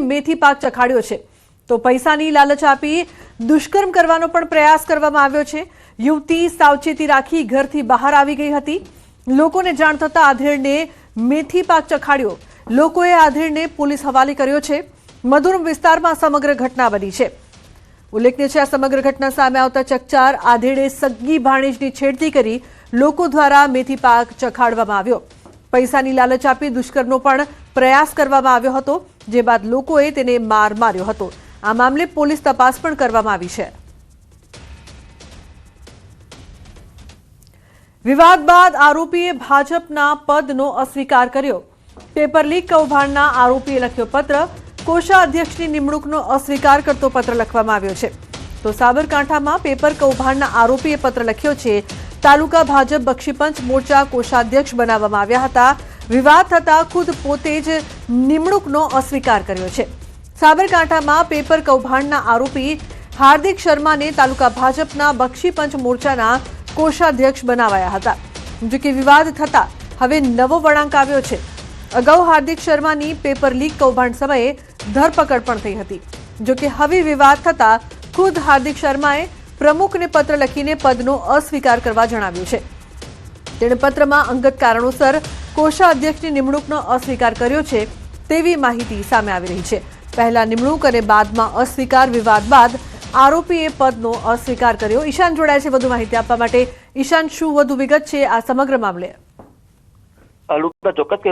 મેથી પાક ચખાડ્યો છે તો પૈસાની લાલચ આપી દુષ્કર્મ કરવાનો પણ પ્રયાસ કરવામાં આવ્યો છે। યુવતી સાવચેતી રાખી ઘરથી બહાર આવી ગઈ હતી। લોકોને જાણ થતા આધેડને મેથી પાક ચખાડ્યો। લોકોએ આધેડને પોલીસ હવાલે કર્યો છે। મધુરમ વિસ્તારમાં સમગ્ર ઘટના બની છે। ઉલ્લેખનીય છે આ સમગ્ર ઘટના સામે આવતા ચકચાર આધેડે સગી ભાણેજની છેડતી કરી લોકો દ્વારા મેથી પાક ચખાડવામાં આવ્યો। પૈસાની લાલચ આપી દુષ્કર્મનો પણ પ્રયાસ કરવામાં આવ્યો હતો, જે બાદ લોકોએ તેને માર માર્યો હતો। આ મામલે પોલીસ તપાસ પણ કરવામાં આવી છે। વિવાદ બાદ આરોપીએ ભાજપના પદનો અસ્વીકાર કર્યો। પેપર લીક કૌભાંડના આરોપીએ લખ્યો પત્ર। કોષાધ્યક્ષની નિમણૂકનો અસ્વીકાર કરતો પત્ર લખવામાં આવ્યો છે। તો સાબરકાંઠામાં પેપર કૌભાંડના આરોપીએ પત્ર લખ્યો છે। તાલુકા ભાજપ બક્ષીપંચ મોરચા કોષાધ્યક્ષ બનાવવામાં આવ્યા હતા। વિવાદ થતા ખુદ પોતે જ નિમણૂકનો અસ્વીકાર કર્યો છે। સાબરકાંઠામાં પેપર કૌભાંડના આરોપી હાર્દિક શર્માને તાલુકા ભાજપના બક્ષીપંચ મોરચાના કોષાધ્યક્ષ બનાવાયા હતા। જો કે વિવાદ થતા હવે નવો વળાંક આવ્યો છે। અગાઉ હાર્દિક શર્માની પેપર લીક કૌભાંડ સમયે ધરપકડ પણ થઈ હતી। જો કે હવે વિવાદ થતા ખુદ હાર્દિક શર્માએ પ્રમુખને પત્ર લખીને પદનો અસ્વીકાર કરવા જણાવ્યું છે। તેણે પત્રમાં અંગત કારણોસર કોષાધ્યક્ષની નિમણૂકનો અસ્વીકાર કર્યો છે તેવી માહિતી સામે આવી રહી છે। પહેલા નિમણૂક અને બાદમાં અસ્વીકાર વિવાદ બાદ આરોપીએ પદનો અસ્વીકાર કર્યો। ઈશાન જોડાય છે વધુ માહિતી આપવા માટે। ઈશાન, શું વધુ વિગત છે આ સમગ્ર મામલે? ચોક્કસ કે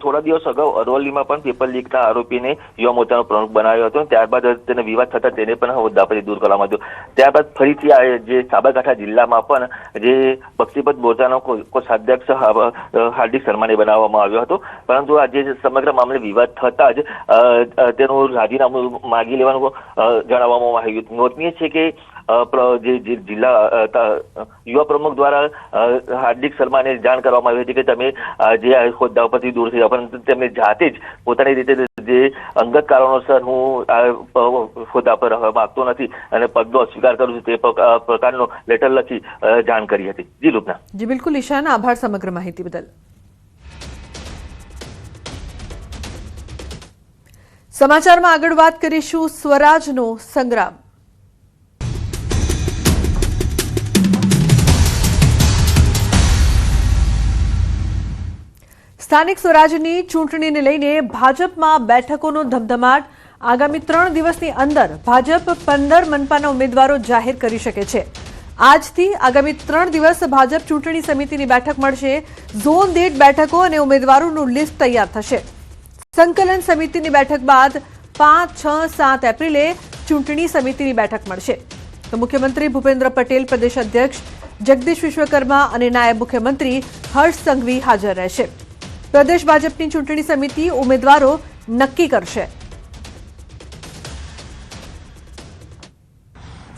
થોડા દિવસ અગાઉ અરવલ્લીમાં પણ પેપર લીકના આરોપીને યુવા મોરચાનો પ્રમુખ બનાવ્યો હતો। ત્યારબાદ તેને વિવાદ થતા તેને પણ હોદ્દા પરથી દૂર કરવામાં આવ્યો। ત્યારબાદ ફરીથી જે સાબરકાંઠા જિલ્લામાં પણ જે બક્ષીપંચ મોરચાનો કોષાધ્યક્ષ હાર્દિક શર્માને બનાવવામાં આવ્યો હતો, પરંતુ આજે સમગ્ર મામલે વિવાદ થતા જ તેનું રાજીનામું માગી લેવાનું જણાવવામાં આવ્યું। નોંધનીય છે કે જે જિલ્લા યુવા પ્રમુખ દ્વારા હાર્દિક શર્માને જાણ કરવામાં આવી હતી કે તમે જે હોદ્દા પરથી દૂર થઈ જાવ, પરંતુ તેમને જાતે જ પોતાની રીતે જે અંગત કારણોસર હું હોદ્દા પર રહેવા માંગતો નથી અને પદનો અસ્વીકાર કરું છું તે પ્રકારનો લેટર લખી જાણ કરી હતી। જી લુબના। જી બિલકુલ ઈશાન, આભાર સમગ્ર માહિતી બદલ। સમાચારમાં આગળ વાત કરીશું સ્વરાજનો સંગ્રામ। સ્થાનિક સ્વરાજની ચૂંટણીને લઈને ભાજપમાં બેઠકોનો ધમધમાટ। આગામી 3 દિવસની અંદર ભાજપ 15 મનપાના ઉમેદવારો જાહેર કરી શકે છે। આજથી આગામી 3 દિવસ ભાજપ ચૂંટણી સમિતિની બેઠક મળશે। ઝોન દીઠ બેઠકો અને ઉમેદવારોનું લિસ્ટ તૈયાર થશે। સંકલન સમિતિની બેઠક બાદ 5, 6, 7 એપ્રિલે ચૂંટણી સમિતિની બેઠક મળશે। તો મુખ્યમંત્રી ભૂપેન્દ્ર પટેલ, પ્રદેશ અધ્યક્ષ જગદીશ વિશ્વકર્મા અને નાયબ મુખ્યમંત્રી હર્ષ સંઘવી હાજર રહેશે। પ્રદેશ ભાજપની ચૂંટણી સમિતિ ઉમેદવારો નક્કી કરશે।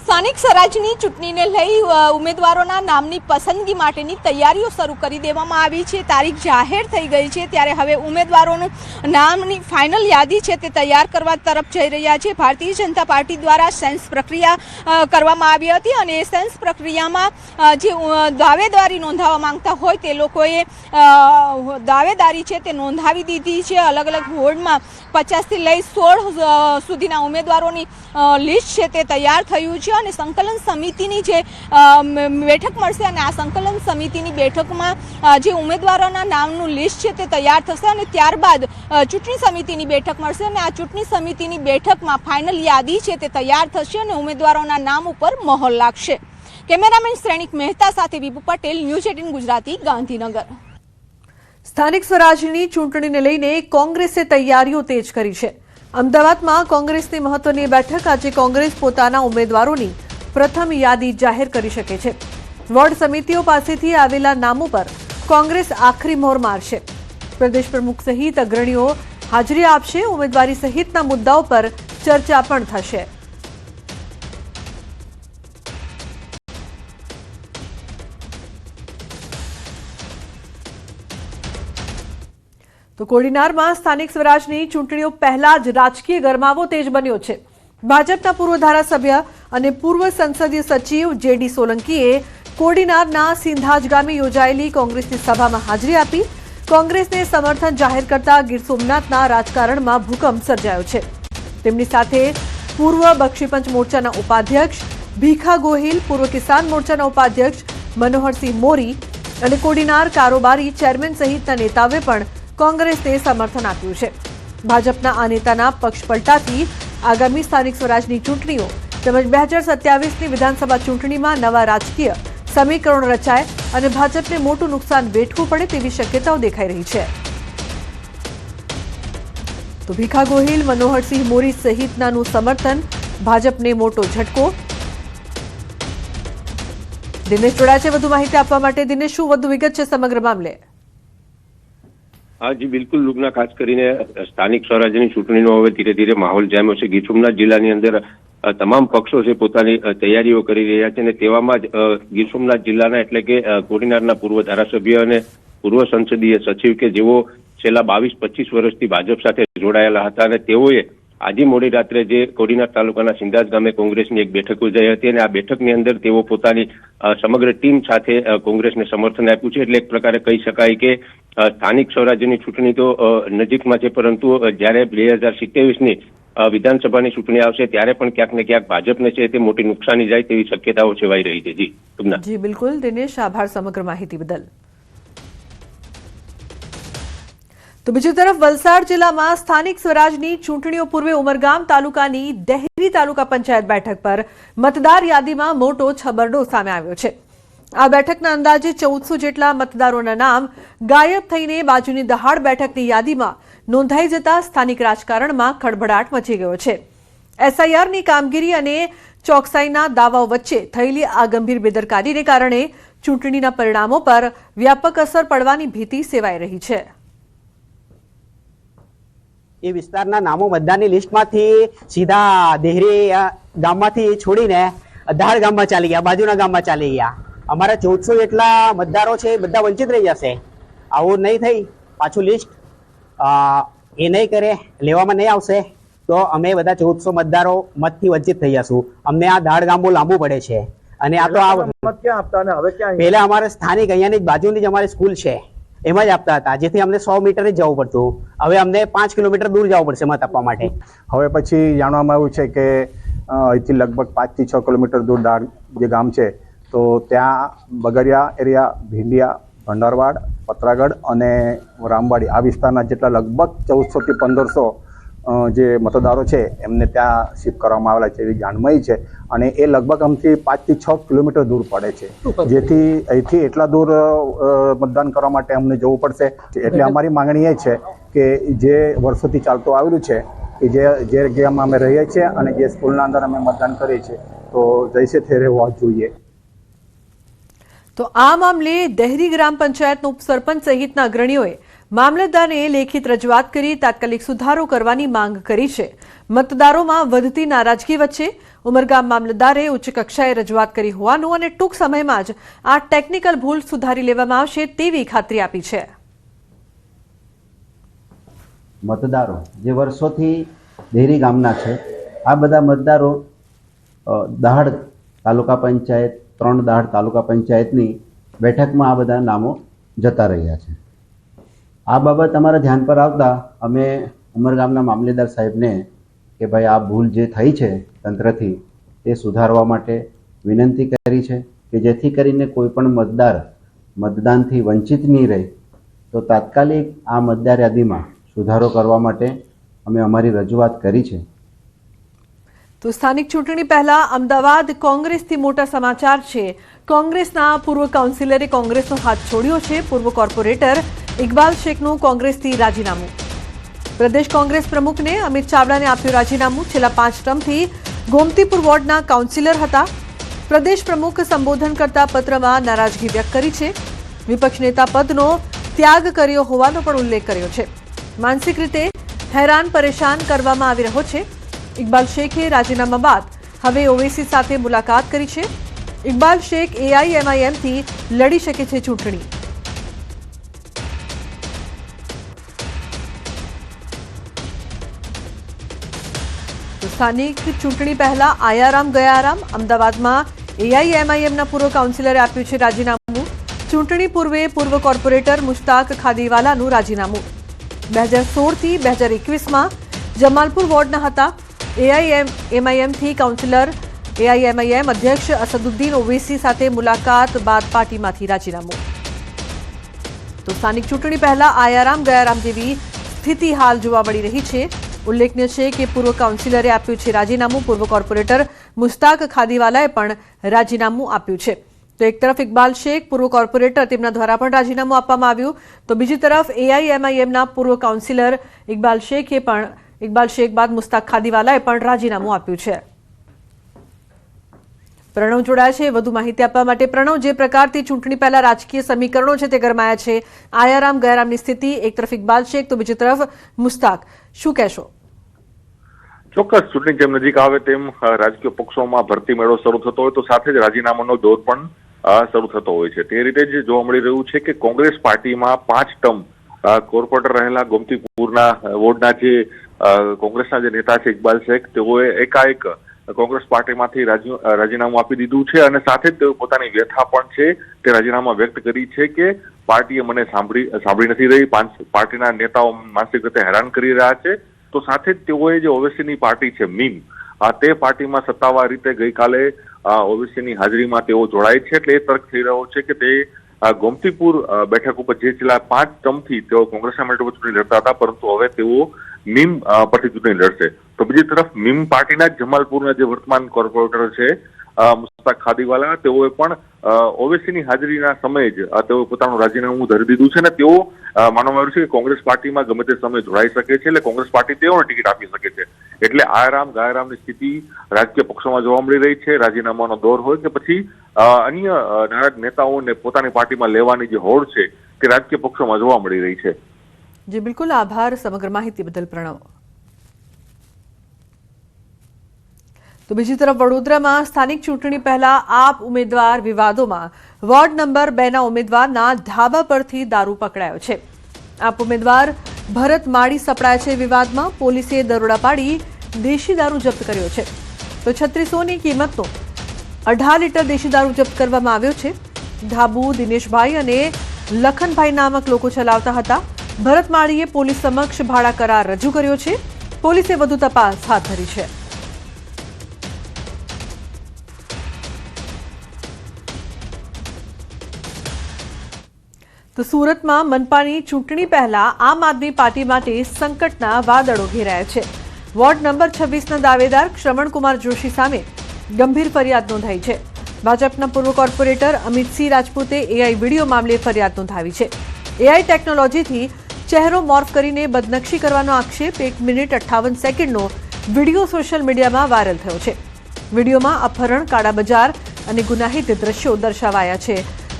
સ્થાનિક સ્વરાજની ચૂંટણીને લઈ ઉમેદવારોના નામની પસંદગી માટેની તૈયારીઓ શરૂ કરી દેવામાં આવી છે। તારીખ જાહેર થઈ ગઈ છે, ત્યારે હવે ઉમેદવારોનું નામની ફાઇનલ યાદી છે તે તૈયાર કરવા તરફ જઈ રહ્યા છે। ભારતીય જનતા પાર્ટી દ્વારા સેન્સ પ્રક્રિયા કરવામાં આવી હતી અને એ સેન્સ પ્રક્રિયામાં જે દાવેદારી નોંધાવવા માંગતા હોય તે લોકોએ દાવેદારી છે તે નોંધાવી દીધી છે। અલગ અલગ વોર્ડમાં 50થી લઈ 16 સુધીના ઉમેદવારોની લિસ્ટ છે તે તૈયાર થયું છે અને સંકલન સમિતિની જે બેઠક મળશે અને આ સંકલન સમિતિની બેઠકમાં જે ઉમેદવારોના નામનું લિસ્ટ છે તે તૈયાર થશે અને ત્યારબાદ ચૂંટણી સમિતિની બેઠક મળશે અને આ ચૂંટણી સમિતિની બેઠકમાં ફાઇનલ યાદી છે તે તૈયાર થશે અને ઉમેદવારોના નામ ઉપર મહોર લાગશે। કેમેરામેન શ્રેણિક મહેતા સાથે વિભુ પટેલ, ન્યૂઝ 18 ગુજરાતી, ગાંધીનગર। સ્થાનિક સ્વરાજની ચૂંટણીને લઈને કોંગ્રેસે તૈયારીઓ તેજ કરી છે। અમદાવાદમાં કોંગ્રેસની મહત્વની બેઠક આજે કોંગ્રેસ પોતાના ઉમેદવારોની પ્રથમ યાદી જાહેર કરી શકે છે। વોર્ડ સમિતિઓ પાસેથી આવેલા નામો પર કોંગ્રેસ આખરી મોહર મારશે। પ્રદેશ પ્રમુખ સહિત અગ્રણીઓ હાજરી આપશે। ઉમેદવારી સહિતના મુદ્દાઓ પર ચર્ચા પણ થશે। તો કોડીનારમાં સ્થાનિક સ્વરાજની ચૂંટણીઓ પહેલા જ રાજકીય ગરમાવો તેજ બન્યો છે। ભાજપના પૂર્વ ધારાસભ્ય અને પૂર્વ સંસદીય સચિવ જેડી સોલંકીએ કોડીનારના સિંધાજ ગામે યોજાયેલી કોંગ્રેસની સભામાં હાજરી આપી। કોંગ્રેસને સમર્થન જાહેર કરતા ગીર સોમનાથના રાજકારણમાં ભૂકંપ સર્જાયો છે. તેમની સાથે પૂર્વ બક્ષીપંચ મોરચાના ઉપાધ્યક્ષ ભીખા ગોહિલ, પૂર્વ કિસાન મોરચાના ઉપાધ્યક્ષ મનોહરસિંહ મોરી અને કોડીનાર કારોબારી ચેરમેન સહિતના નેતાઓએ પણ કોંગ્રેસને સમર્થન આપ્યું છે. ભાજપના આ નેતાના પક્ષપલટાથી આગામી સ્થાનિક સ્વરાજની ચૂંટણીઓ તેમજ 2027ની વિધાનસભા ચૂંટણીમાં નવા રાજકીય સમીકરણો રચાય અને ભાજપને મોટું નુકસાન વેઠવું પડે તેવી શક્યતાઓ દેખાઈ રહી છે. તો ભીખા ગોહિલ, મનોહરસિંહ મોરી સહિતનાનું સમર્થન, ભાજપને મોટો ઝટકો. દિનેશ જોડાયા છે વધુ માહિતી આપવા માટે. દિનેશ, શું વધુ વિગત છે સમગ્ર મામલે? હા જી બિલકુલ લુગના, ખાસ કરીને સ્થાનિક સ્વરાજ્યની ચૂંટણીનો હવે ધીરે ધીરે માહોલ જામ્યો છે. ગીર સોમનાથ જિલ્લાની અંદર તમામ પક્ષો છે પોતાની તૈયારીઓ કરી રહ્યા છે અને તેવામાં જ ગીર સોમનાથ જિલ્લાના એટલે કે કોડીનારના પૂર્વ ધારાસભ્ય અને પૂર્વ સંસદીય સચિવ કે જેઓ છેલ્લા 22-25 વર્ષથી ભાજપ સાથે જોડાયેલા હતા અને તેઓએ આજે મોડી રાત્રે જે કોડીનાર તાલુકાના સિંધાજ ગામે કોંગ્રેસની એક બેઠક યોજાઈ હતી અને આ બેઠકની અંદર તેઓ પોતાની સમગ્ર ટીમ સાથે કોંગ્રેસને સમર્થન આપ્યું છે. એટલે એક પ્રકારે કહી શકાય કે સ્થાનિક સ્વરાજ્યની ચૂંટણી તો નજીકમાં છે, પરંતુ જ્યારે 2027ની વિધાનસભાની ચૂંટણી આવશે ત્યારે પણ ક્યાંક ને ક્યાંક ભાજપને છે તે મોટી નુકસાની જાય તેવી શક્યતાઓ છવાઈ રહી છે. જી બિલકુલ દિનેશ, આભાર સમગ્ર માહિતી બદલ. તો બીજી તરફ વલસાડ જિલ્લામાં સ્થાનિક સ્વરાજની ચૂંટણીઓ પૂર્વે ઉમરગામ તાલુકાની દહેરી તાલુકા પંચાયત બેઠક પર મતદાર યાદીમાં મોટો છબરડો સામે આવ્યો છે. આ બેઠકના અંદાજે 1400 જેટલા મતદારોના નામ ગાયબ થઈને બાજુની દહાડ બેઠકની યાદીમાં નોંધાઈ જતા સ્થાનિક રાજકારણમાં ખળભળાટ મચી ગયો છે. એસઆઈઆરની કામગીરી અને ચોકસાઈના દાવાઓ વચ્ચે થયેલી આ ગંભીર બેદરકારીને કારણે ચૂંટણીના પરિણામો પર વ્યાપક અસર પડવાની ભીતિ સેવાઈ રહી છે. એ વિસ્તારના નામો મતદારની લિસ્ટમાંથી સીધા દેહરી ગામમાંથી છોડીને દહાડ ગામમાં ચાલી ગયા, બાજુના ગામમાં ચાલી ગયા. અમારા 1400 જેટલા મતદારો છે એ બધા વંચિત રહી જશે. આવું નહીં થઈ પાછું લિસ્ટ એ નહીં કરે, લેવામાં નહીં આવશે તો અમે બધા 1400 મતદારો મતથી વંચિત થઈ જશું. અમને આ દહાડ ગામ બહુ લાંબુ પડે છે અને આ તો પહેલા અમારે સ્થાનિક અહીંયાની બાજુની જ અમારી સ્કૂલ છે એમાં જ આપતા હતા, જેથી અમને 100 મીટર જ જવું પડતું. હવે અમને 5 કિલોમીટર દૂર જવું પડશે મત આપવા માટે. હવે પછી જાણવામાં આવ્યું છે કે અહીંથી લગભગ 5 થી 6 કિલોમીટર દૂર દાડ જે ગામ છે તો ત્યાં બગડિયા એરિયા, ભીંડિયા, ભંડારવાડ, પતરાગઢ અને રામવાડી આ વિસ્તારના જેટલા લગભગ 1400 થી 1500 જે મતદારો છે એમને ત્યાં શિફ્ટ કરવામાં આવેલા છે એવી જાણ મળી છે. અને એ લગભગ આમથી 5 થી 6 કિલોમીટર દૂર પડે છે, જેથી અહીંથી એટલા દૂર મતદાન કરવા માટે અમને જવું પડશે. એટલે અમારી માંગણી એ છે કે જે વર્ષોથી ચાલતું આવેલું છે કે જે ગામમાં અમે રહીએ છીએ અને જે સ્કૂલના અંદર અમે મતદાન કરીએ છીએ તો જૈસે થે રહેવા જોઈએ. તો આ મામલે દહેરી ગ્રામ પંચાયતના ઉપસરપંચ સહિતના અગ્રણીઓએ મામલતદારને લેખિત રજૂઆત કરી તાત્કાલિક સુધારો કરવાની માંગ કરી છે. મતદારોમાં વધતી નારાજગી વચ્ચે ઉમરગામ મામલતદારે ઉચ્ચ કક્ષાએ રજૂઆત કરી હોવાનું અને ટૂંક સમયમાં જ આ ટેકનિકલ ભૂલ સુધારી લેવામાં આવશે તેવી ખાતરી આપી છે. મતદારો જે વર્ષોથી દેહરી ગામના છે, આ બધા મતદારો દહાડ તાલુકા પંચાયત, 3 દહાડ તાલુકા પંચાયતની બેઠકમાં આ બધા નામો જતા રહ્યા છે. આ બાબત અમારા ધ્યાન પર આવતા અમે ઉમરગામના મામલેદાર સાહેબને કે ભાઈ આ ભૂલ જે થઈ છે તંત્રથી તે સુધારવા માટે વિનંતી કરી છે કે જેથી કરીને કોઈ પણ મતદાર મતદાનથી વંચિત નહીં રહે. તો તાત્કાલિક આ મતદાર યાદીમાં સુધારો કરવા માટે અમે અમારી રજૂઆત કરી છે. તો સ્થાનિક ચૂંટણી પહેલા અમદાવાદ કોંગ્રેસથી મોટા સમાચાર છે. કોંગ્રેસના પૂર્વ કાઉન્સિલરે કોંગ્રેસનો હાથ છોડ્યો છે. પૂર્વ કોર્પોરેટર ઇકબાલ શેખનું કોંગ્રેસથી રાજીનામું. પ્રદેશ કોંગ્રેસ પ્રમુખને અમિત ચાવડાને આપ્યું રાજીનામું. છેલ્લા 5 ટર્મથી ગોમતીપુર વોર્ડના કાઉન્સિલર હતા. પ્રદેશ પ્રમુખ સંબોધન કરતા પત્રમાં નારાજગી વ્યક્ત કરી છે. વિપક્ષ નેતા પદનો ત્યાગ કર્યો હોવાનો પણ ઉલ્લેખ કર્યો છે. માનસિક રીતે હેરાન પરેશાન કરવામાં આવી રહ્યો છે. ઇકબાલ શેખે રાજીનામા બાદ હવે ઓવેસી સાથે મુલાકાત કરી છે. ઇકબાલ શેખ AIMIMથી લડી શકે છે ચૂંટણી. સ્થાનિક ચૂંટણી પહેલા આયારામ ગયારામ. અમદાવાદમાં AIMIMના પૂર્વ કાઉન્સિલરે આપ્યું છે રાજીનામું. ચૂંટણી પૂર્વે પૂર્વ કોર્પોરેટર મુશ્તાક ખાદીવાલાનું રાજીનામું 2016થી 2021માં જમાલપુર વોર્ડના હતા. એઆઈએમઆઈએમથી કાઉન્સિલર એઆઈએમઆઈએમ અધ્યક્ષ અસદુદ્દીન ઓવૈસી સાથે મુલાકાત બાદ પાર્ટીમાંથી રાજીનામું. તો સ્થાનિક ચૂંટણી પહેલા આયારામ ગયારામ જેવી સ્થિતિ હાલ જોવા મળી રહી છે. ઉલ્લેખનીય છે કે પૂર્વ કાઉન્સિલરે આપ્યું છે રાજીનામું. પૂર્વ કોર્પોરેટર મુશ્તાક ખાદીવાલાએ પણ રાજીનામું આપ્યું છે. તો એક તરફ ઇકબાલ શેખ પૂર્વ કોર્પોરેટર તેમના દ્વારા પણ રાજીનામું આપવામાં આવ્યું, તો બીજી તરફ એઆઈએમઆઈએમના પૂર્વ કાઉન્સિલર ઇકબાલ શેખ બાદ મુશ્તાક ખાદીવાલાએ પણ રાજીનામું આપ્યું છે. પ્રણવ જોડાયા છે વધુ માહિતી આપવા માટે. પ્રણવ, જે પ્રકારથી ચૂંટણી પહેલા રાજકીય સમીકરણો છે તે ગરમાયા છે, આયારામ ગયારામની સ્થિતિ, એક તરફ ઇકબાલ શેખ તો બીજી તરફ મુશ્તાક, શું કહેશો? ચોક્કસ ચૂંટણી જેમ નજીક આવે તેમ રાજકીય પક્ષોમાં ભરતી મેળો શરૂ થતો હોય તો સાથે જ રાજીનામાનો દોર પણ શરૂ થતો હોય છે. તે રીતે જ જોવા મળી રહ્યું છે કે કોંગ્રેસ પાર્ટીમાં 5 ટર્મ કોર્પોરેટર રહેલા ગોમતીપુરના વોર્ડના જે કોંગ્રેસના જે નેતા છે ઇકબાલ શેખ, તેઓએ એકાએક કોંગ્રેસ પાર્ટીમાંથી રાજીનામું આપી દીધું છે અને સાથે જ તેઓ પોતાની વ્યથા પણ છે તે રાજીનામા વ્યક્ત કરી છે કે પાર્ટીએ મને સાંભળી નથી રહી, પાર્ટીના નેતાઓ માનસિક રીતે હેરાન કરી રહ્યા છે. તો સાથે જ તેઓએ જે ઓવેસીની પાર્ટી છે મીમ, તે પાર્ટીમાં સત્તાવાર રીતે ગઈકાલે ઓવેસીની હાજરીમાં તેઓ જોડાય છે. એટલે એ તર્ક થઈ રહ્યો છે કે તે ગોમતીપુર બેઠક ઉપર જે છેલ્લા 5 ટર્મથી તેઓ કોંગ્રેસના મેન્ડેટ ઉપર ચૂંટણી લડતા હતા, પરંતુ હવે તેઓ મીમ પરથી ચૂંટણી લડશે. તો બીજી તરફ મીમ પાર્ટીના જમાલપુરના જે વર્તમાન કોર્પોરેટર છે મુશ્તાક ખાદીવાલા, તેઓએ પણ ઓવેસીની હાજરીના સમયે જ તેઓ પોતાનું રાજીનામું ધરી દીધું છે અને તેઓ માનવામાં આવ્યું છે કે કોંગ્રેસ પાર્ટીમાં ગમે તે સમયે જોડાઈ શકે છે, એટલે કોંગ્રેસ પાર્ટી તેઓને ટિકિટ આપી શકે છે. એટલે આયારામ ગયારામની સ્થિતિ રાજકીય પક્ષોમાં જોવા મળી રહી છે. રાજીનામાનો દોર હોય કે પછી અન્ય નારાજ નેતાઓને પોતાની પાર્ટીમાં લેવાની જે હોડ છે તે રાજકીય પક્ષોમાં જોવા મળી રહી છે. જી બિલકુલ, આભાર સમગ્ર માહિતી બદલ પ્રણવ. તો બીજી તરફ વડોદરામાં સ્થાનિક ચૂંટણી પહેલા આપ ઉમેદવાર વિવાદોમાં. વોર્ડ નંબર 2ના ઉમેદવારના ધાબા પરથી દારૂ પકડાયો છે. આપ ઉમેદવાર ભરત માળી સપડાયા છે વિવાદમાં. પોલીસે દરોડા પાડી દેશી દારૂ જપ્ત કર્યો છે. તો 3600ની કિંમતનો 18 લીટર દેશી દારૂ જપ્ત કરવામાં આવ્યો છે. ધાબુ દિનેશભાઈ અને લખનભાઈ નામક લોકો ચલાવતા હતા. ભરત માળીએ પોલીસ સમક્ષ ભાડા કરાર રજૂ કર્યો છે. પોલીસે વધુ તપાસ હાથ ધરી છે. તો સુરતમાં મનપાની ચૂંટણી પહેલા આમ આદમી પાર્ટી માટે સંકટના વાદળો ઘેરાયા છે. વોર્ડ નંબર 26ના દાવેદાર શ્રવણકુમાર જોશી સામે ગંભીર ફરિયાદ નોંધાઈ છે. ભાજપના પૂર્વ કોર્પોરેટર અમિતસિંહ રાજપૂતે એઆઈ વિડીયો મામલે ફરિયાદ નોંધાવી છે. એઆઈ ટેકનોલોજીથી ચહેરો મોર્ફ કરીને બદનક્ષી કરવાનો આક્ષેપ 1 મિનિટ 58 સેકન્ડનો વિડીયો સોશિયલ મીડિયામાં વાયરલ થયો છે. વિડીયોમાં અપહરણ, કાળા બજાર અને ગુનાહિત દ્રશ્યો દર્શાવાયા છે.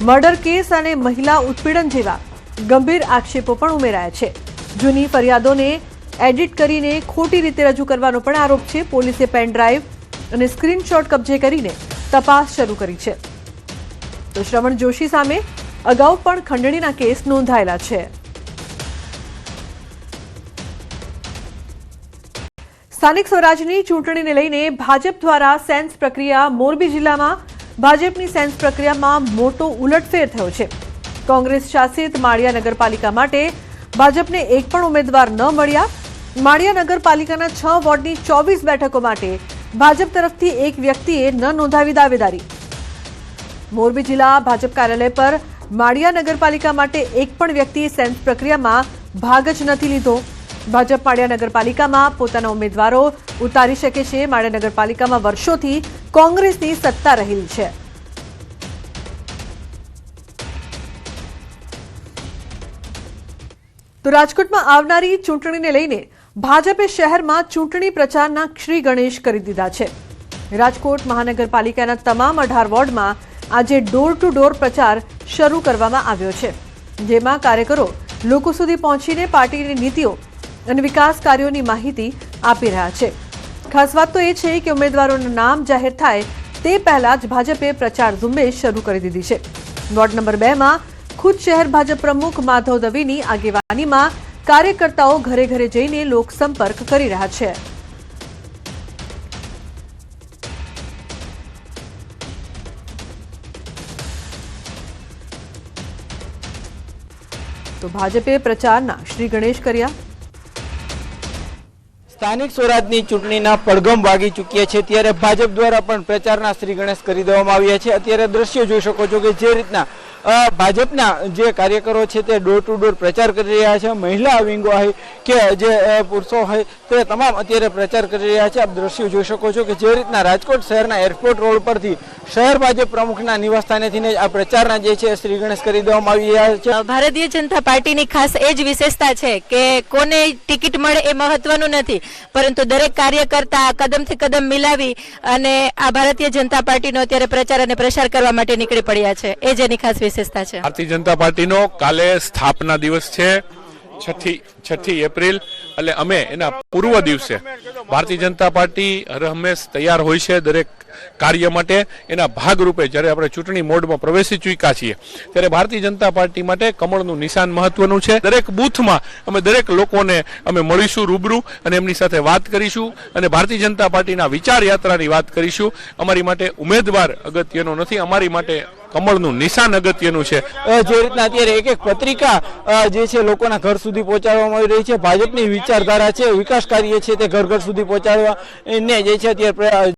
મર્ડર કેસ અને મહિલા ઉત્પીડન જેવા ગંભીર આક્ષેપો પણ ઉમેરાયા છે. જૂની ફરિયાદોને એડિટ કરીને ખોટી રીતે રજૂ કરવાનો પણ આરોપ છે. પોલીસે પેન ડ્રાઈવ અને સ્ક્રીનશોટ કબજે કરીને તપાસ શરૂ કરી છે. તો શ્રવણ જોશી સામે અગાઉ પણ ખંડણીના કેસ નોંધાયેલા છે. સ્થાનિક સ્વરાજની ચૂંટણીને લઈને ભાજપ દ્વારા સેન્સ પ્રક્રિયા. મોરબી જિલ્લામાં ભાજપની સેન્સ પ્રક્રિયામાં મોટો ઉલટફેર થયો છે. કોંગ્રેસ શાસિત માળિયા નગરપાલિકા માટે ભાજપને એક પણ ઉમેદવાર ન મળ્યા. માળિયા નગરપાલિકાના 6 વોર્ડની 24 બેઠકો માટે ભાજપ તરફથી એક વ્યક્તિએ ન નોંધાવી દાવેદારી. મોરબી જિલ્લા ભાજપ કાર્યાલય પર માળિયા નગરપાલિકા માટે એક પણ વ્યક્તિએ સેન્સ પ્રક્રિયામાં ભાગ જ નથી લીધો. ભાજપ માળિયા નગરપાલિકામાં પોતાના ઉમેદવારો ઉતારી શકે છે. માળિયા નગરપાલિકામાં વર્ષોથી કોંગ્રેસની સત્તા રહેલી છે. તો રાજકોટમાં આવનારી ચૂંટણીને લઈને ભાજપે શહેરમાં ચૂંટણી પ્રચારના શ્રી ગણેશ કરી દીધા છે. રાજકોટ મહાનગરપાલિકાના તમામ 18 વોર્ડમાં આજે ડોર ટુ ડોર પ્રચાર શરૂ કરવામાં આવ્યો છે, જેમાં કાર્યકરો લોકો સુધી પહોંચીને પાર્ટીની નીતિઓ અને વિકાસ કાર્યોની માહિતી આપી રહ્યા છે. ખાસ વાત તો એ છે કે ઉમેદવારોના નામ જાહેર થાય તે પહેલા જ ભાજપે પ્રચાર ઝુંબેશ શરૂ કરી દીધી છે. વોર્ડ નંબર 2માં ખુદ શહેર ભાજપ પ્રમુખ માધવ દવેની આગેવાનીમાં કાર્યકર્તાઓ ઘરે ઘરે જઈને લોકસંપર્ક કરી રહ્યા છે. તો ભાજપે પ્રચારના શ્રી ગણેશ કર્યા. સ્થાનિક સ્વરાજની ચૂંટણીના પડઘમ વાગી ચૂક્યા છે ત્યારે ભાજપ દ્વારા પણ પ્રચારના શ્રી ગણેશ કરી દેવામાં આવ્યા છે. અત્યારે દ્રશ્યો જોઈ શકો છો કે જે રીતના ભાજપના જે કાર્યકરો છે તે ડોર ટુ ડોર પ્રચાર કરી રહ્યા છે. મહિલા વિંગો હોય કે જે પુરુષો હોય તે તમામ અત્યારે પ્રચાર કરી રહ્યા છે. આપ દ્રશ્યો જોઈ શકો છો કે જે રીતના રાજકોટ શહેરના એરપોર્ટ રોડ પરથી શહેર ભાજપ પ્રમુખના નિવાસસ્થાનેથી આ પ્રચારના જે છે શ્રી ગણેશ કરી દેવામાં આવી રહ્યા છે. ભારતીય જનતા પાર્ટીની ખાસ એ જ વિશેષતા છે કે કોને ટિકિટ મળે એ મહત્વનું નથી, પરંતુ દરેક કાર્યકર્તા કદમથી કદમ મિલાવી અને આ ભારતીય જનતા પાર્ટીનો અત્યારે પ્રચાર અને પ્રસાર કરવા માટે નીકળી પડ્યા છે. એ જ એની ખાસ વિશેષતા છે. ભારતીય જનતા પાર્ટીનો કાલે સ્થાપના દિવસ છે, 6 એપ્રિલ, એટલે અમે એના પૂર્વ દિવસે ભારતીય જનતા પાર્ટી હર હંમેશ તૈયાર હોય છે દરેક કાર્ય માટે. એના ભાગરૂપે જ્યારે આપણે ચૂંટણી મોડમાં પ્રવેશી ચૂક્યા છીએ ત્યારે ભારતીય જનતા પાર્ટી માટે કમળનું નિશાન મહત્વનું છે. દરેક બૂથમાં અમે દરેક લોકોને અમે મળીશું રૂબરૂ અને એમની સાથે વાત કરીશું અને ભારતીય જનતા પાર્ટીના વિચાર યાત્રાની વાત કરીશું. અમારી માટે ઉમેદવાર અગત્યનો નથી, અમારી માટે કમળનું નિશાન અગત્યનું છે. જે રીતના અત્યારે એક એક પત્રિકા જે છે લોકોના ઘર સુધી પહોંચાડવામાં આવી રહી છે. ભાજપની વિચારધારા છે, વિકાસ કાર્ય છે તે ઘર ઘર સુધી પહોંચાડવા ને જે છે અત્યારે